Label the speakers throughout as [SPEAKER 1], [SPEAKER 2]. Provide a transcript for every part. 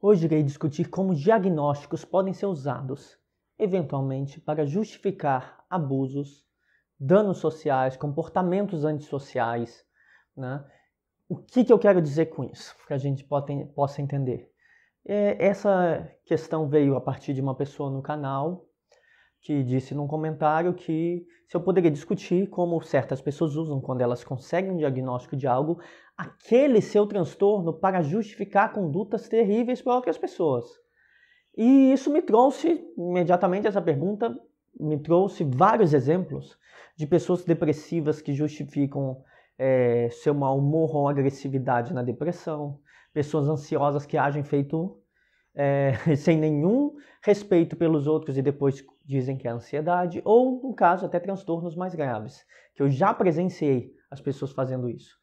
[SPEAKER 1] Hoje irei discutir como diagnósticos podem ser usados, eventualmente, para justificar abusos, danos sociais, comportamentos antissociais, né? O que eu quero dizer com isso, para a gente possa entender? Essa questão veio a partir de uma pessoa no canal que disse num comentário que se eu poderia discutir como certas pessoas usam quando elas conseguem um diagnóstico de algo, aquele seu transtorno para justificar condutas terríveis para outras pessoas. E isso me trouxe, imediatamente essa pergunta, me trouxe vários exemplos de pessoas depressivas que justificam seu mau humor ou agressividade na depressão, pessoas ansiosas que agem feito sem nenhum respeito pelos outros e depois dizem que é ansiedade, ou, no caso, até transtornos mais graves, que eu já presenciei as pessoas fazendo isso.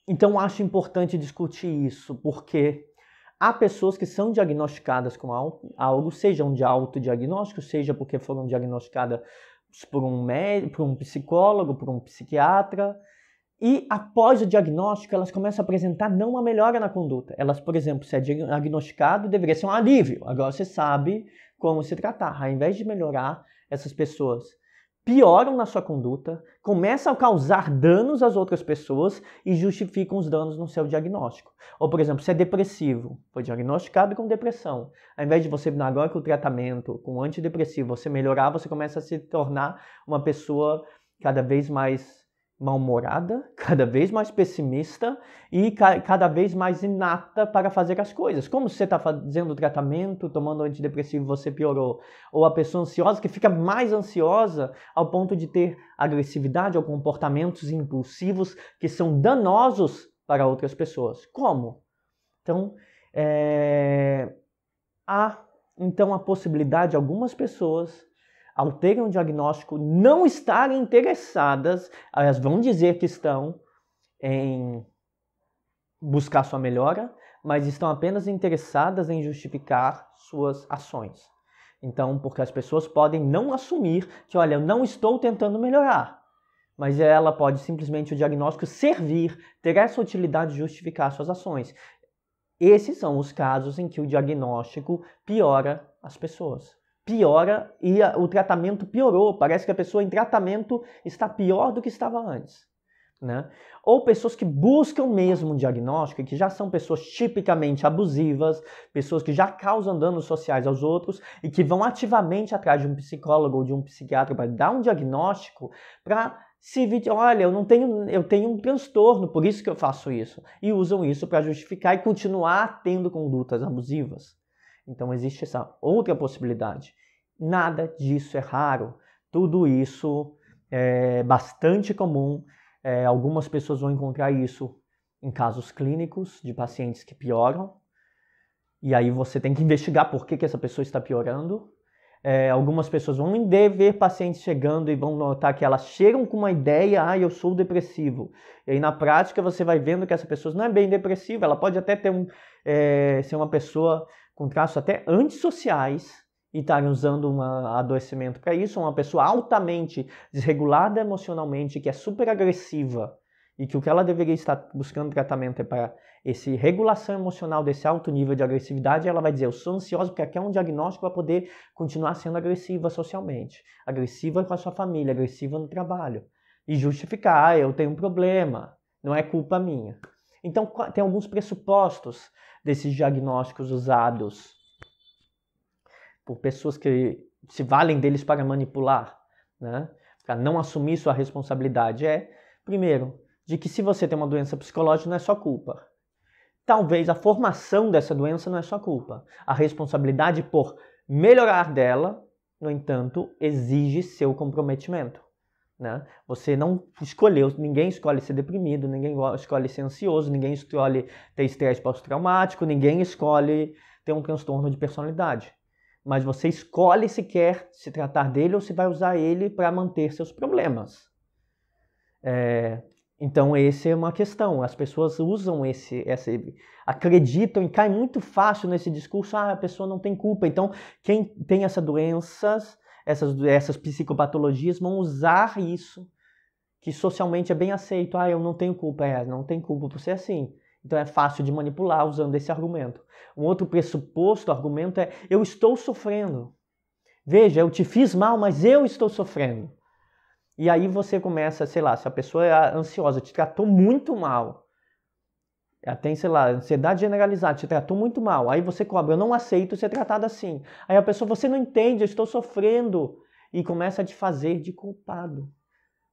[SPEAKER 1] Então, acho importante discutir isso, porque há pessoas que são diagnosticadas com algo, seja de autodiagnóstico, seja porque foram diagnosticadas por um médico, por um psicólogo, por um psiquiatra, e após o diagnóstico, elas começam a apresentar não uma melhora na conduta. Elas, por exemplo, se é diagnosticado, deveria ser um alívio. Agora você sabe como se tratar. Ao invés de melhorar, essas pessoas pioram na sua conduta, começam a causar danos às outras pessoas e justificam os danos no seu diagnóstico. Ou, por exemplo, se é depressivo, foi diagnosticado com depressão. Ao invés de você, agora com o tratamento, com o antidepressivo, você melhorar, você começa a se tornar uma pessoa cada vez mais mal-humorada, cada vez mais pessimista e cada vez mais inapta para fazer as coisas. Como você está fazendo o tratamento, tomando antidepressivo, você piorou. Ou a pessoa ansiosa que fica mais ansiosa ao ponto de ter agressividade ou comportamentos impulsivos que são danosos para outras pessoas. Como? Então, há a possibilidade de algumas pessoas, ao terem um diagnóstico, não estarem interessadas, elas vão dizer que estão em buscar sua melhora, mas estão apenas interessadas em justificar suas ações. Então, porque as pessoas podem não assumir que, olha, eu não estou tentando melhorar, mas ela pode simplesmente o diagnóstico servir, ter essa utilidade de justificar suas ações. Esses são os casos em que o diagnóstico piora as pessoas. Piora e o tratamento piorou. Parece que a pessoa em tratamento está pior do que estava antes, né? Ou pessoas que buscam mesmo um diagnóstico e que já são pessoas tipicamente abusivas, pessoas que já causam danos sociais aos outros e que vão ativamente atrás de um psicólogo ou de um psiquiatra para dar um diagnóstico para se olha, eu tenho um transtorno, por isso que eu faço isso. E usam isso para justificar e continuar tendo condutas abusivas. Então existe essa outra possibilidade. Nada disso é raro. Tudo isso é bastante comum. Algumas pessoas vão encontrar isso em casos clínicos de pacientes que pioram. E aí você tem que investigar por que essa pessoa está piorando. Algumas pessoas vão ver pacientes chegando e vão notar que elas chegam com uma ideia, eu sou depressivo. E aí na prática você vai vendo que essa pessoa não é bem depressiva, ela pode até ter ser uma pessoa com traços até antissociais e estarem usando um adoecimento para isso, uma pessoa altamente desregulada emocionalmente, que é super agressiva e que o que ela deveria estar buscando tratamento é para essa regulação emocional desse alto nível de agressividade, ela vai dizer, eu sou ansiosa porque aqui é um diagnóstico para poder continuar sendo agressiva socialmente, agressiva com a sua família, agressiva no trabalho e justificar, eu tenho um problema, não é culpa minha. Então tem alguns pressupostos desses diagnósticos usados por pessoas que se valem deles para manipular, né? Para não assumir sua responsabilidade. Primeiro, de que se você tem uma doença psicológica não é sua culpa. Talvez a formação dessa doença não é sua culpa. A responsabilidade por melhorar dela, no entanto, exige seu comprometimento, né? Você não escolheu, ninguém escolhe ser deprimido, ninguém escolhe ser ansioso, ninguém escolhe ter estresse pós-traumático, ninguém escolhe ter um transtorno de personalidade. Mas você escolhe se quer se tratar dele ou se vai usar ele para manter seus problemas. Então, essa é uma questão. As pessoas usam acreditam e caem muito fácil nesse discurso, a pessoa não tem culpa. Então, quem tem essas doenças, essas psicopatologias, vão usar isso, que socialmente é bem aceito. Eu não tenho culpa. Não tem culpa por ser assim. Então é fácil de manipular usando esse argumento. Um outro pressuposto, argumento é: eu estou sofrendo. Veja, eu te fiz mal, mas eu estou sofrendo. E aí você começa, sei lá, se a pessoa é ansiosa, te tratou muito mal, ela tem, sei lá, ansiedade generalizada, te tratou muito mal, aí você cobra: eu não aceito ser tratado assim. Aí a pessoa: você não entende, eu estou sofrendo. E começa a te fazer de culpado,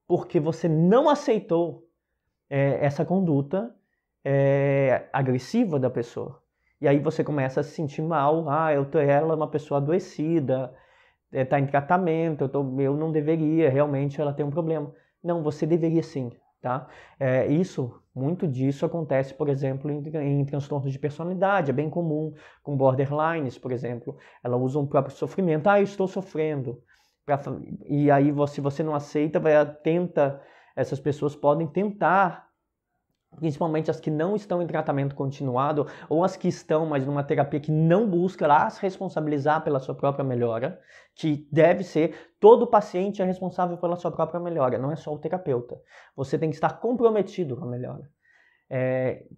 [SPEAKER 1] porque você não aceitou essa conduta agressiva da pessoa. E aí você começa a se sentir mal: ela é uma pessoa adoecida, está em tratamento, eu não deveria, realmente ela tem um problema. Não, você deveria sim, tá? Muito disso acontece, por exemplo, em transtornos de personalidade, é bem comum, com borderlines, por exemplo. Ela usa um próprio sofrimento: eu estou sofrendo. E aí, se você não aceita, essas pessoas podem tentar, principalmente as que não estão em tratamento continuado, ou as que estão, mas numa terapia que não busca lá se responsabilizar pela sua própria melhora, que deve ser: todo paciente é responsável pela sua própria melhora, não é só o terapeuta. Você tem que estar comprometido com a melhora.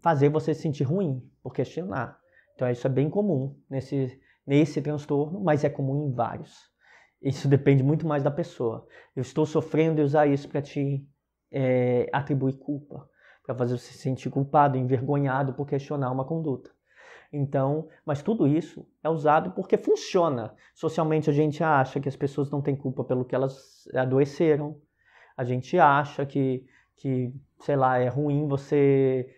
[SPEAKER 1] Fazer você se sentir ruim por questionar. Então isso é bem comum nesse transtorno, mas é comum em vários. Isso depende muito mais da pessoa. Eu estou sofrendo e usar isso para te atribuir culpa, para fazer você se sentir culpado, envergonhado por questionar uma conduta. Então, mas tudo isso é usado porque funciona. Socialmente a gente acha que as pessoas não têm culpa pelo que elas adoeceram. A gente acha que sei lá, é ruim você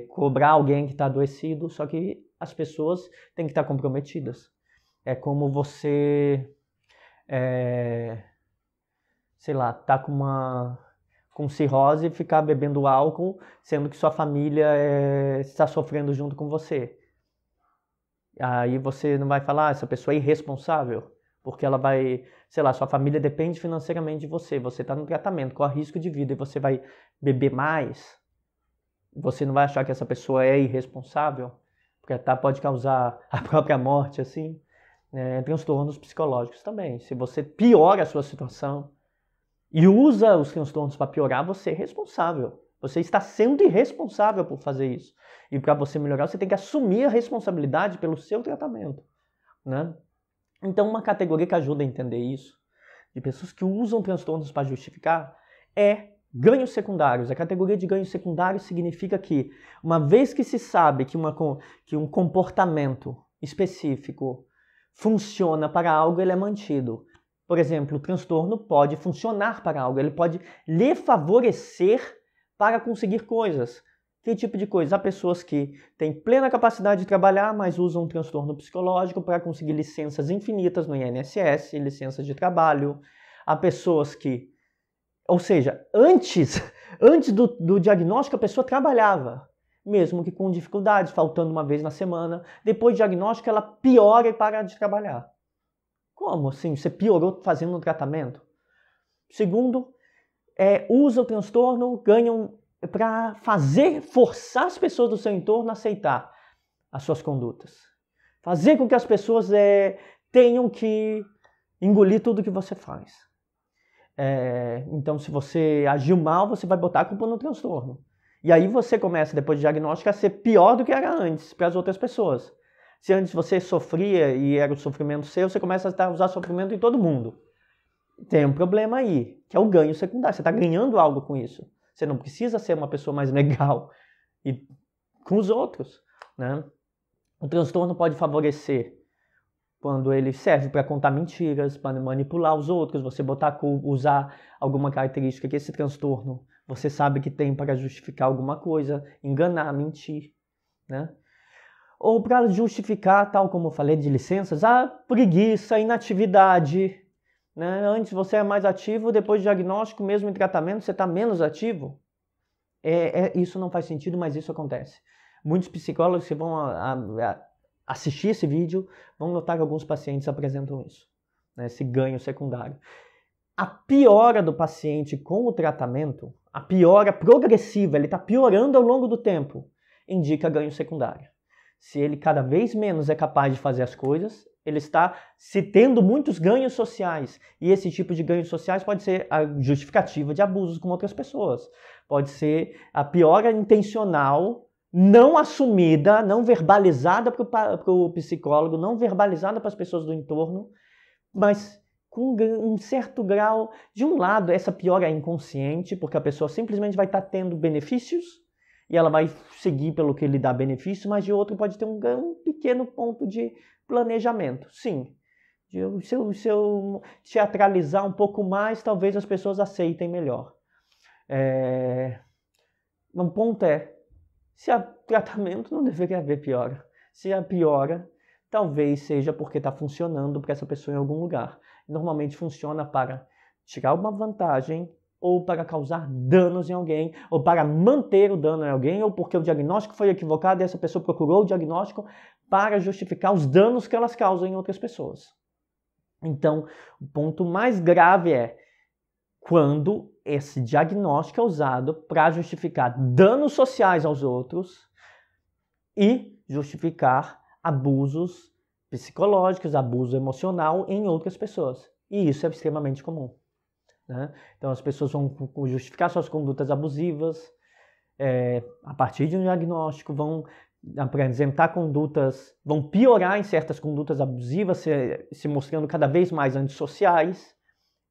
[SPEAKER 1] cobrar alguém que está adoecido, só que as pessoas têm que estar comprometidas. É como você, sei lá, tá com cirrose e ficar bebendo álcool, sendo que sua família está sofrendo junto com você. Aí você não vai falar: essa pessoa é irresponsável, porque ela vai, sei lá, sua família depende financeiramente de você está no tratamento, corre risco de vida, e você vai beber mais. Você não vai achar que essa pessoa é irresponsável, porque pode causar a própria morte, assim. Transtornos psicológicos também. Se você piora a sua situação e usa os transtornos para piorar, você é responsável. Você está sendo irresponsável por fazer isso. E para você melhorar, você tem que assumir a responsabilidade pelo seu tratamento, né? Então, uma categoria que ajuda a entender isso, de pessoas que usam transtornos para justificar, é ganhos secundários. A categoria de ganhos secundários significa que, uma vez que se sabe que um comportamento específico funciona para algo, ele é mantido. Por exemplo, o transtorno pode funcionar para algo, ele pode lhe favorecer para conseguir coisas. Que tipo de coisa? Há pessoas que têm plena capacidade de trabalhar, mas usam um transtorno psicológico para conseguir licenças infinitas no INSS, licenças de trabalho. Há pessoas que, ou seja, antes do diagnóstico a pessoa trabalhava, mesmo que com dificuldades, faltando uma vez na semana. Depois do diagnóstico ela piora e para de trabalhar. Como assim? Você piorou fazendo um tratamento? Segundo, usa o transtorno, para forçar as pessoas do seu entorno a aceitar as suas condutas. Fazer com que as pessoas tenham que engolir tudo que você faz. Então, se você agiu mal, você vai botar a culpa no transtorno. E aí você começa, depois do diagnóstico, a ser pior do que era antes para as outras pessoas. Se antes você sofria e era o sofrimento seu, você começa a usar sofrimento em todo mundo. Tem um problema aí, que é o ganho secundário. Você está ganhando algo com isso. Você não precisa ser uma pessoa mais legal com os outros, né? O transtorno pode favorecer quando ele serve para contar mentiras, para manipular os outros, você usar alguma característica que esse transtorno você sabe que tem para justificar alguma coisa, enganar, mentir, né? Ou para justificar, tal como eu falei de licenças, a preguiça, a inatividade, né? Antes você é mais ativo, depois do diagnóstico, mesmo em tratamento, você está menos ativo. Isso não faz sentido, mas isso acontece. Muitos psicólogos que vão assistir esse vídeo vão notar que alguns pacientes apresentam isso, né? Esse ganho secundário. A piora do paciente com o tratamento, a piora progressiva, ele está piorando ao longo do tempo, indica ganho secundário. Se ele cada vez menos é capaz de fazer as coisas, ele está se tendo muitos ganhos sociais. E esse tipo de ganhos sociais pode ser a justificativa de abusos com outras pessoas. Pode ser a piora intencional não assumida, não verbalizada para o psicólogo, não verbalizada para as pessoas do entorno, mas com um certo grau, de um lado, essa piora é inconsciente, porque a pessoa simplesmente vai estar tendo benefícios e ela vai seguir pelo que lhe dá benefício, mas de outro pode ter um pequeno ponto de planejamento. Sim, se eu teatralizar um pouco mais, talvez as pessoas aceitem melhor. Um ponto é, se há tratamento, não deveria haver piora. Se há piora, talvez seja porque está funcionando para essa pessoa em algum lugar. Normalmente funciona para tirar uma vantagem, ou para causar danos em alguém, ou para manter o dano em alguém, ou porque o diagnóstico foi equivocado e essa pessoa procurou o diagnóstico para justificar os danos que elas causam em outras pessoas. Então, o ponto mais grave é quando esse diagnóstico é usado para justificar danos sociais aos outros e justificar abusos psicológicos, abuso emocional em outras pessoas. E isso é extremamente comum. Né? Então as pessoas vão justificar suas condutas abusivas a partir de um diagnóstico, vão apresentar condutas, vão piorar em certas condutas abusivas, se mostrando cada vez mais antissociais,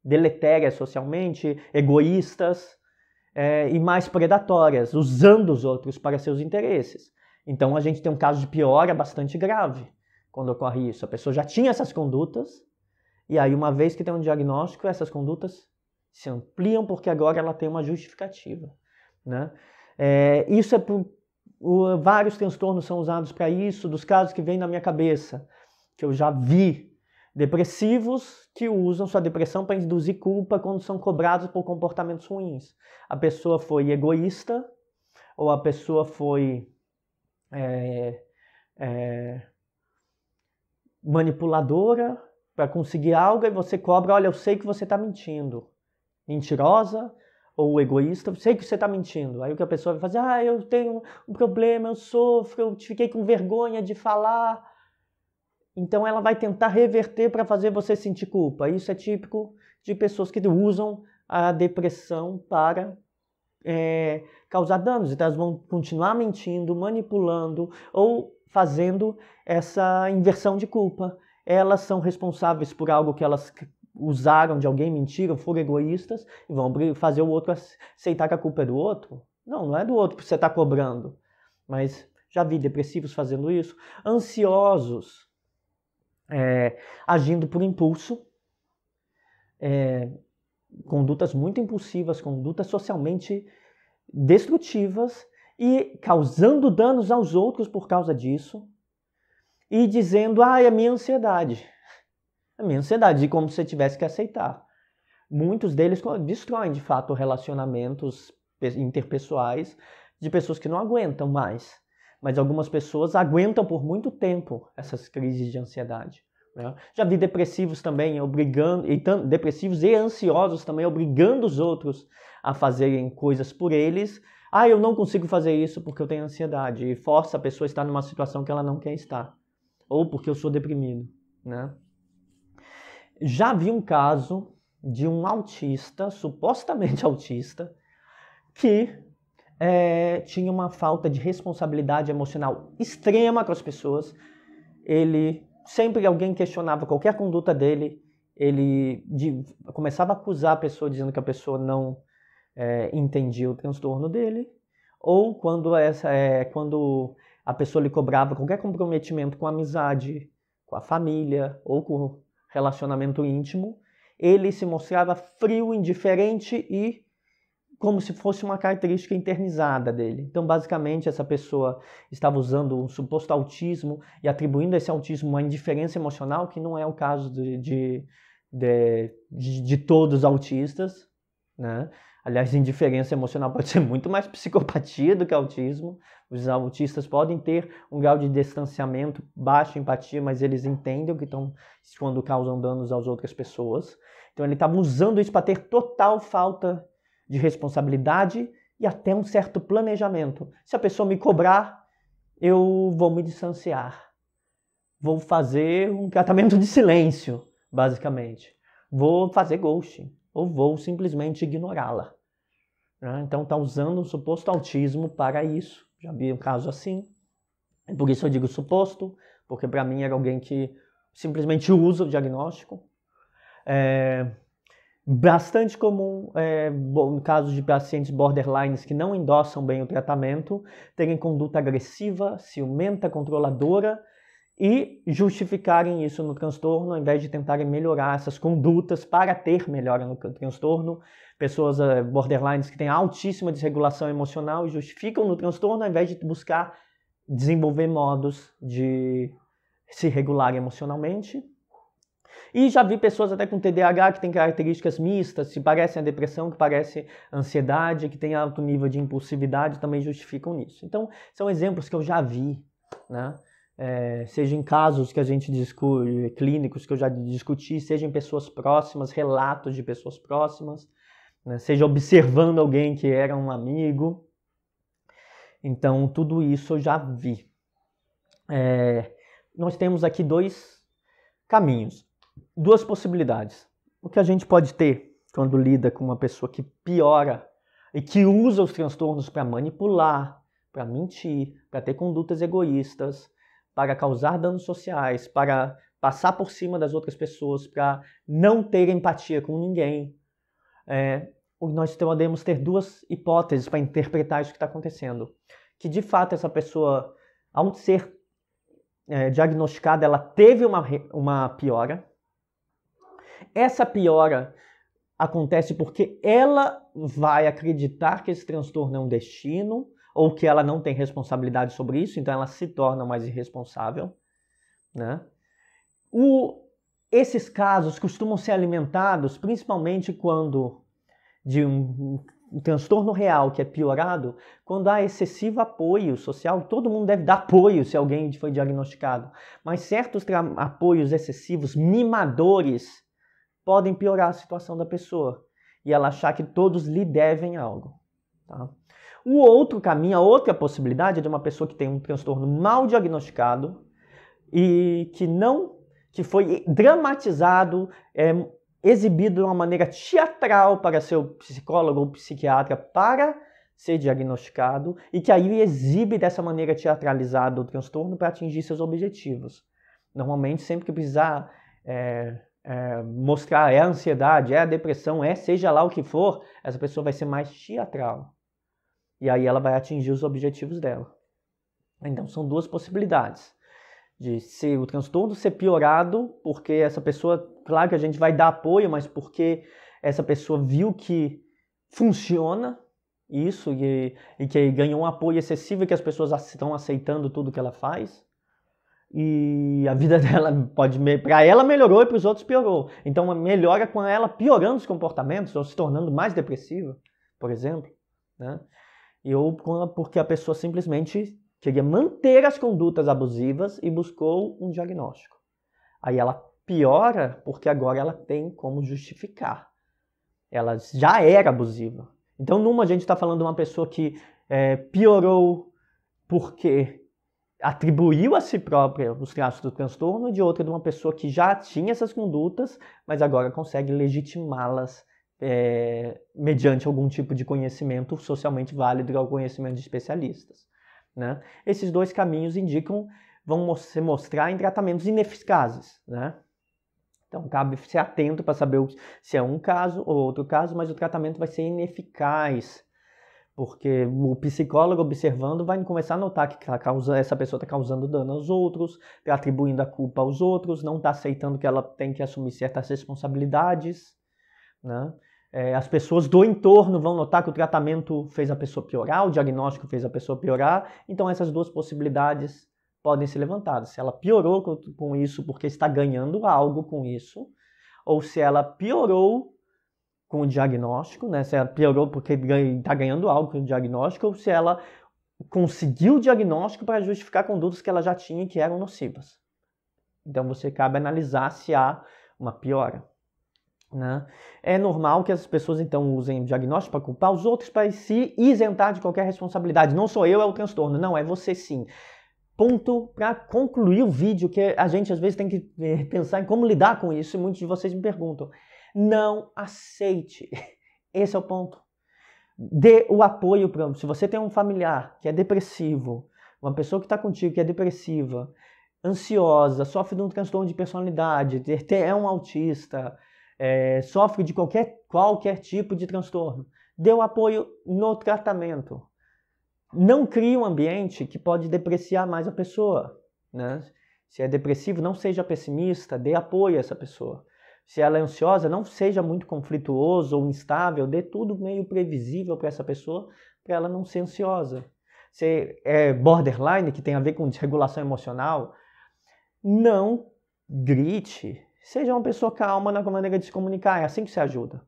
[SPEAKER 1] deletérias socialmente, egoístas e mais predatórias, usando os outros para seus interesses. Então a gente tem um caso de piora bastante grave quando ocorre isso. A pessoa já tinha essas condutas e aí uma vez que tem um diagnóstico, essas condutas se ampliam porque agora ela tem uma justificativa. Né? Vários transtornos são usados para isso, dos casos que vêm na minha cabeça, que eu já vi. Depressivos que usam sua depressão para induzir culpa quando são cobrados por comportamentos ruins. A pessoa foi egoísta, ou a pessoa foi manipuladora para conseguir algo, e você cobra, olha, eu sei que você está mentindo. Mentirosa ou egoísta, eu sei que você está mentindo. Aí o que a pessoa vai fazer, eu tenho um problema, eu sofro, eu fiquei com vergonha de falar. Então ela vai tentar reverter para fazer você sentir culpa. Isso é típico de pessoas que usam a depressão para causar danos. Então elas vão continuar mentindo, manipulando ou fazendo essa inversão de culpa. Elas são responsáveis por algo que elas usaram de alguém, mentiram, foram egoístas e vão fazer o outro aceitar que a culpa é do outro. Não é do outro que você está cobrando. Mas já vi depressivos fazendo isso. Ansiosos, agindo por impulso. Condutas muito impulsivas, condutas socialmente destrutivas e causando danos aos outros por causa disso. E dizendo, é minha ansiedade. A minha ansiedade, como se você tivesse que aceitar. Muitos deles destroem, de fato, relacionamentos interpessoais de pessoas que não aguentam mais. Mas algumas pessoas aguentam por muito tempo essas crises de ansiedade. Né? Já vi depressivos também depressivos e ansiosos também obrigando os outros a fazerem coisas por eles. Eu não consigo fazer isso porque eu tenho ansiedade. E força a pessoa a estar numa situação que ela não quer estar. Ou porque eu sou deprimido. Né? Já vi um caso de um autista, supostamente autista, que tinha uma falta de responsabilidade emocional extrema com as pessoas. Sempre que alguém questionava qualquer conduta dele, ele começava a acusar a pessoa, dizendo que a pessoa não entendia o transtorno dele, ou quando a pessoa lhe cobrava qualquer comprometimento com a amizade, com a família, ou com relacionamento íntimo, ele se mostrava frio, indiferente e como se fosse uma característica internizada dele. Então, basicamente, essa pessoa estava usando um suposto autismo e atribuindo a esse autismo uma indiferença emocional, que não é o caso de todos os autistas. Né? Aliás, indiferença emocional pode ser muito mais psicopatia do que autismo. Os autistas podem ter um grau de distanciamento, baixa empatia, mas eles entendem o que estão quando causam danos às outras pessoas. Então ele estava usando isso para ter total falta de responsabilidade e até um certo planejamento. Se a pessoa me cobrar, eu vou me distanciar. Vou fazer um tratamento de silêncio, basicamente. Vou fazer ghosting, ou vou simplesmente ignorá-la. Então está usando um suposto autismo para isso. Já vi um caso assim. Por isso eu digo suposto, porque para mim era alguém que simplesmente usa o diagnóstico. Bastante comum, no caso de pacientes borderlines que não endossam bem o tratamento, terem conduta agressiva, ciumenta, controladora e justificarem isso no transtorno ao invés de tentarem melhorar essas condutas para ter melhora no transtorno. Pessoas borderlines que têm altíssima desregulação emocional e justificam no transtorno ao invés de buscar desenvolver modos de se regular emocionalmente. E já vi pessoas até com TDAH que têm características mistas, que parecem a depressão, que parece a ansiedade, que tem alto nível de impulsividade, também justificam isso. Então, são exemplos que eu já vi, né? Seja em casos que a gente discute, clínicos que eu já discuti, seja em pessoas próximas, relatos de pessoas próximas, né? Seja observando alguém que era um amigo. Então, tudo isso eu já vi. Nós temos aqui dois caminhos, duas possibilidades. O que a gente pode ter quando lida com uma pessoa que piora e que usa os transtornos para manipular, para mentir, para ter condutas egoístas, para causar danos sociais, para passar por cima das outras pessoas, para não ter empatia com ninguém. Nós podemos ter duas hipóteses para interpretar isso que está acontecendo. Que de fato essa pessoa, ao ser diagnosticada, ela teve uma piora. Essa piora acontece porque ela vai acreditar que esse transtorno é um destino, ou que ela não tem responsabilidade sobre isso, então ela se torna mais irresponsável, né? Esses casos costumam ser alimentados principalmente quando de um transtorno real que é piorado, quando há excessivo apoio social. Todo mundo deve dar apoio se alguém foi diagnosticado, mas certos apoios excessivos, mimadores, podem piorar a situação da pessoa e ela achar que todos lhe devem algo, tá? O outro caminho, a outra possibilidade é de uma pessoa que tem um transtorno mal diagnosticado e que foi dramatizado, exibido de uma maneira teatral para seu psicólogo ou psiquiatra para ser diagnosticado e que aí exibe dessa maneira teatralizada o transtorno para atingir seus objetivos. Normalmente, sempre que precisar mostrar a ansiedade, a depressão, seja lá o que for, essa pessoa vai ser mais teatral. E aí ela vai atingir os objetivos dela. Então são duas possibilidades. De ser o transtorno ser piorado, porque essa pessoa, claro que a gente vai dar apoio, mas porque essa pessoa viu que funciona isso e que ganhou um apoio excessivo e que as pessoas estão aceitando tudo que ela faz. E a vida dela para ela melhorou e para os outros piorou. Então melhora com ela piorando os comportamentos ou se tornando mais depressiva, por exemplo, né? Porque a pessoa simplesmente queria manter as condutas abusivas e buscou um diagnóstico. Aí ela piora porque agora ela tem como justificar. Ela já era abusiva. Então, numa a gente está falando de uma pessoa que piorou porque atribuiu a si própria os traços do transtorno, e de outra de uma pessoa que já tinha essas condutas, mas agora consegue legitimá-las mediante algum tipo de conhecimento socialmente válido, que é o conhecimento de especialistas, né? Esses dois caminhos vão se mostrar em tratamentos ineficazes, né? Então cabe ser atento para saber se é um caso ou outro caso, mas o tratamento vai ser ineficaz, porque o psicólogo observando vai começar a notar que essa pessoa está causando dano aos outros, está atribuindo a culpa aos outros, não está aceitando que ela tem que assumir certas responsabilidades, né? As pessoas do entorno vão notar que o tratamento fez a pessoa piorar, o diagnóstico fez a pessoa piorar, então essas duas possibilidades podem ser levantadas. Se ela piorou com isso porque está ganhando algo com isso, ou se ela piorou com o diagnóstico, né? Se ela piorou porque está ganhando algo com o diagnóstico, ou se ela conseguiu o diagnóstico para justificar condutas que ela já tinha e que eram nocivas. Então você cabe analisar se há uma piora, né? É normal que as pessoas então usem o diagnóstico para culpar os outros, para se isentar de qualquer responsabilidade. Não sou eu, é o transtorno. Não, é você sim. Ponto para concluir o vídeo, que a gente às vezes tem que pensar em como lidar com isso, e muitos de vocês me perguntam. Não aceite. Esse é o ponto. Dê o apoio para... Se você tem um familiar que é depressivo, uma pessoa que está contigo que é depressiva, ansiosa, sofre de um transtorno de personalidade, é um autista, sofre de qualquer tipo de transtorno, dê o apoio no tratamento. Não crie um ambiente que pode depreciar mais a pessoa, né? Se é depressivo, não seja pessimista, dê apoio a essa pessoa. Se ela é ansiosa, não seja muito conflituoso ou instável, dê tudo meio previsível para essa pessoa, para ela não ser ansiosa. Se é borderline, que tem a ver com desregulação emocional, não grite. Seja uma pessoa calma na maneira de se comunicar, é assim que se ajuda.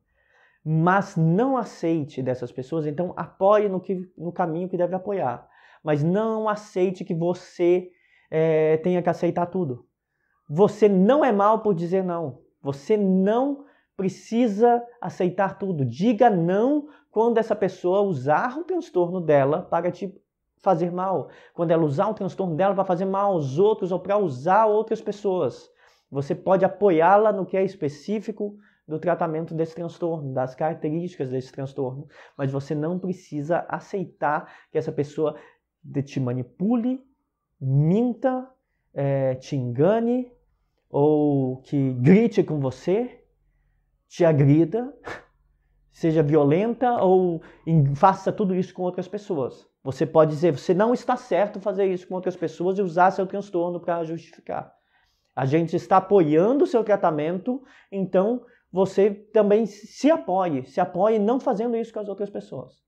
[SPEAKER 1] Mas não aceite dessas pessoas, então apoie no caminho que deve apoiar. Mas não aceite que você tenha que aceitar tudo. Você não é mal por dizer não. Você não precisa aceitar tudo. Diga não quando essa pessoa usar o transtorno dela para te fazer mal. Quando ela usar o transtorno dela para fazer mal aos outros ou para usar outras pessoas. Você pode apoiá-la no que é específico do tratamento desse transtorno, das características desse transtorno. Mas você não precisa aceitar que essa pessoa te manipule, minta, te engane, ou que grite com você, te agrida, seja violenta ou faça tudo isso com outras pessoas. Você pode dizer, você não está certo fazer isso com outras pessoas e usar seu transtorno para justificar. A gente está apoiando o seu tratamento, então você também se apoie não fazendo isso com as outras pessoas.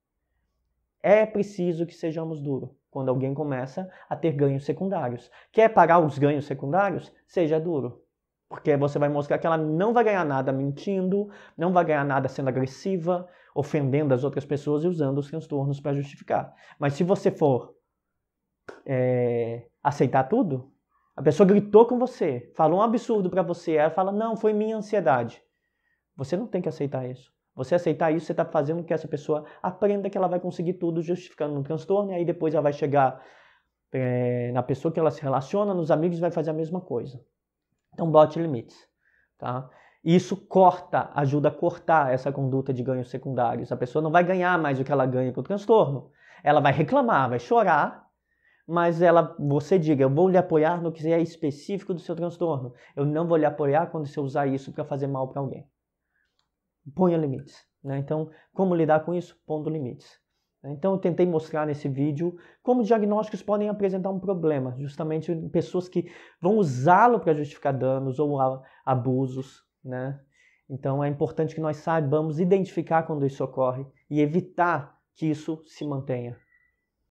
[SPEAKER 1] É preciso que sejamos duros quando alguém começa a ter ganhos secundários. Quer pagar os ganhos secundários? Seja duro. Porque você vai mostrar que ela não vai ganhar nada mentindo, não vai ganhar nada sendo agressiva, ofendendo as outras pessoas e usando os transtornos para justificar. Mas se você for aceitar tudo, a pessoa gritou com você, falou um absurdo para você, ela fala, não, foi minha ansiedade. Você não tem que aceitar isso. Você aceitar isso, você está fazendo com que essa pessoa aprenda que ela vai conseguir tudo justificando um transtorno, e aí depois ela vai chegar na pessoa que ela se relaciona, nos amigos, e vai fazer a mesma coisa. Então bote limites. Tá? Isso ajuda a cortar essa conduta de ganhos secundários. A pessoa não vai ganhar mais do que ela ganha com o transtorno. Ela vai reclamar, vai chorar, mas você diga, eu vou lhe apoiar no que é específico do seu transtorno. Eu não vou lhe apoiar quando você usar isso para fazer mal para alguém. Ponha limites. Né? Então, como lidar com isso? Pondo limites. Então, eu tentei mostrar nesse vídeo como diagnósticos podem apresentar um problema, justamente em pessoas que vão usá-lo para justificar danos ou abusos. Né? Então, é importante que nós saibamos identificar quando isso ocorre e evitar que isso se mantenha.